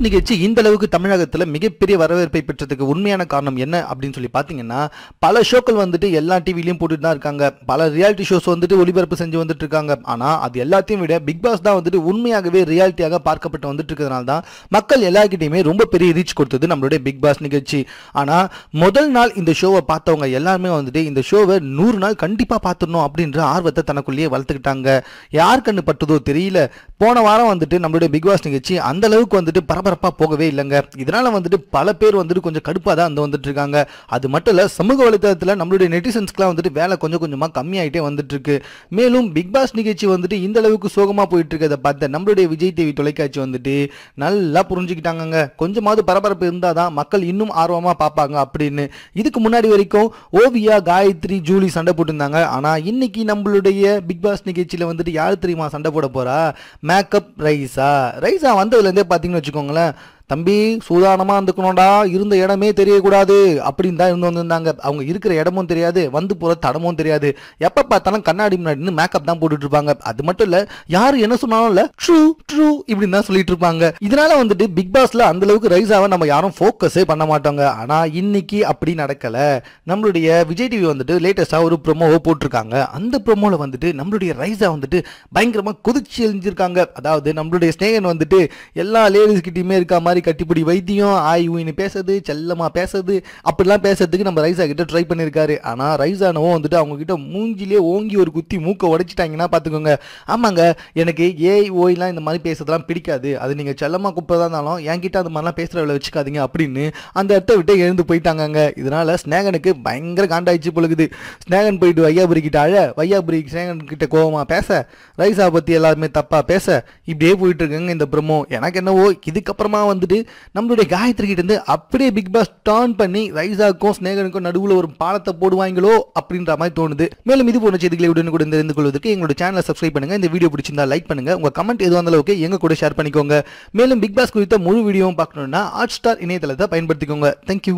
நிகழ்ச்சி இந்த அளவுக்கு தமிழகத்துல மிகப்பெரிய வரவேற்பை பெற்றதுக்கு உண்மையான காரணம் என்ன அப்படின்னு சொல்லி பாத்தீங்கன்னா, பல ஷோக்கள் வந்துட்டு எல்லா டிவிலையும் போட்டுட்டு தான் இருக்காங்க. பல ரியாலிட்டி ஷோஸ் வந்துட்டு ஒளிபரப்பு செஞ்சு வந்துட்டு இருக்காங்க. ஆனா அது எல்லாத்தையும் விட பிக் பாஸ் தான் வந்துட்டு உண்மையாகவே ரியாலிட்டியாக பார்க்கப்பட்டு வந்துட்டு இருக்கிறதுனால தான் மக்கள் எல்லார்கிட்டையுமே ரொம்ப பெரிய ரீச் கொடுத்தது நம்மளுடைய பிக் பாஸ் நிகழ்ச்சி. ஆனா முதல் நாள் இந்த ஷோவை பார்த்தவங்க எல்லாருமே வந்துட்டு இந்த ஷோவை 100 நாள் கண்டிப்பா பார்த்துடணும் அப்படின்ற ஆர்வத்தை தனக்குள்ளேயே வளர்த்துக்கிட்டாங்க. யார் கண்ணு பட்டதோ தெரியல, போன வாரம் வந்துட்டு நம்மளுடைய பிக் பாஸ் நிகழ்ச்சி அந்த அளவுக்கு வந்துட்டு பரபரப்பா போகவே இல்லைங்க. இதனால வந்துட்டு பல பேர் வந்துட்டு கொஞ்சம் கடுப்பா தான் வந்துட்டு இருக்காங்க. அது மட்டும் இல்ல, சமூக வலைதளத்தில் நம்மளுடைய நெட்டிசன்ஸ்க்குலாம் வந்துட்டு வேலை கொஞ்சம் கொஞ்சமா கம்மியாயிட்டே வந்துட்டு இருக்கு. மேலும் பிக் பாஸ் நிகழ்ச்சி வந்துட்டு இந்த அளவுக்கு சோகமா போயிட்டு இருக்கிறத பார்த்த நம்மளுடைய விஜய் டிவி தொலைக்காட்சி வந்துட்டு நல்லா புரிஞ்சுக்கிட்டாங்க. கொஞ்சமாவது பரபரப்பு இருந்தாதான் மக்கள் இன்னும் ஆர்வமா பார்ப்பாங்க அப்படின்னு. இதுக்கு முன்னாடி வரைக்கும் ஓவியா, காயத்ரி, ஜூலி சண்டை போட்டுருந்தாங்க. ஆனா இன்னைக்கு நம்மளுடைய பிக் பாஸ் நிகழ்ச்சியில வந்துட்டு யாரு தெரியுமா சண்டை போட போறா? மேக்கப் ரைசா வந்ததுல இருந்தே பாத்தீங்கன்னு வச்சுக்கோங்களேன், தம்பி சூதானமா இருந்துக்கணும்டா, இருந்த இடமே தெரியக்கூடாது அப்படின்னு தான் வந்திருந்தாங்க. அவங்க இருக்கிற இடமும் தெரியாது, வந்து போற தடமும் தெரியாது. எப்ப பார்த்தாலும் கண்ணாடி முன்னாடி மேக்கப் தான் போட்டுட்டு இருப்பாங்க. அது மட்டும் இல்ல, யாரு என்ன சொன்னாலும் இல்ல ட்ரூ ட்ரூ இப்படின்னு தான் சொல்லிட்டு இருப்பாங்க. இதனால வந்துட்டு பிக் பாஸ்ல அந்த அளவுக்கு ரைஸாவை நம்ம யாரும் ஃபோக்கஸே பண்ண மாட்டாங்க. ஆனா இன்னைக்கு அப்படி நடக்கல. நம்மளுடைய விஜய் டிவி வந்துட்டு லேட்டஸ்டா ஒரு ப்ரோமோவை போட்டிருக்காங்க. அந்த ப்ரோமோல வந்துட்டு நம்மளுடைய ரைஸா வந்துட்டு பயங்கரமா கொதிச்சு எழுந்திருக்காங்க. அதாவது நம்மளுடைய ஸ்நேகன் வந்துட்டு எல்லா லேடிஸ் கிட்டயுமே இருக்க மாதிரி கட்டிப்பிடி வைத்தியம், ஆய்வுன்னு பேசுறது, செல்லமா பேசுறது, அப்படிலாம் பேசுறதுக்கு நம்ம ரைஸா கிட்ட ட்ரை பண்ணிருக்காரு. ஆனா ரைஸானவோ வந்துட்டு அவங்க கிட்ட மூஞ்சிலே ஓங்கி ஒரு குத்தி மூக்க உடைச்சிட்டாங்கன்னா பாத்துக்கோங்க. ஆமாங்க, எனக்கு ஏய் ஓய்லாம் இந்த மாதிரி பேசுறதுலாம் பிடிக்காது. அது நீங்க செல்லமா கூப்பிட்டதா இருந்தாலும் என்கிட்ட அந்த மாதிரிலாம் பேசுறவளை வச்சுக்காதீங்க அப்படின்னு அந்த இடத்த விட்டு எழுந்து போயிட்டாங்க. இதனால ஸ்நேகனுக்கு பயங்கர காண்டாயிடுச்சு பொழுது. ஸ்நேகன் போயிட்டு வையாபுரி கிட்ட அழ, வையாபுரி ஸ்நேகன் கிட்ட கோவமா பேச, ரைஸா பத்தி எல்லாருமே தப்பா பேச, இப்படியே போயிட்டு இருக்காங்க இந்த ப்ரோமோ. எனக்கு என்னவோ இதுக்கப்புறமா வந்துட்டு நம்மளுடைய காயத்ரி கிட்ட இருந்து அப்படியே பிக் பாஸ் டர்ன் பண்ணி ரைஸாக்கும் ஸ்நேகனுக்கும் நடுவுல ஒரு பாலத்தை போடுவாங்களோ அப்படின்ற மாதிரி தோணுது. மேலும் இது போன்ற செய்திகளை உடனுக்குடன் தெரிந்து கொள்வதற்கு எங்களோட சேனலை சப்ஸ்கிரைப் பண்ணுங்க. இந்த வீடியோ பிடிச்சிருந்தா லைக் பண்ணுங்க. உங்க கமெண்ட் எதுவும் அந்த அளவுக்கு எங்க கூட ஷேர் பண்ணிக்கோங்க. மேலும் பிக் பாஸ் குறித்த முழு வீடியோவும் பார்க்கணும்னா ஹாட் ஸ்டார் இணையதளத்தை பயன்படுத்திக்கோங்க. தேங்க்யூ.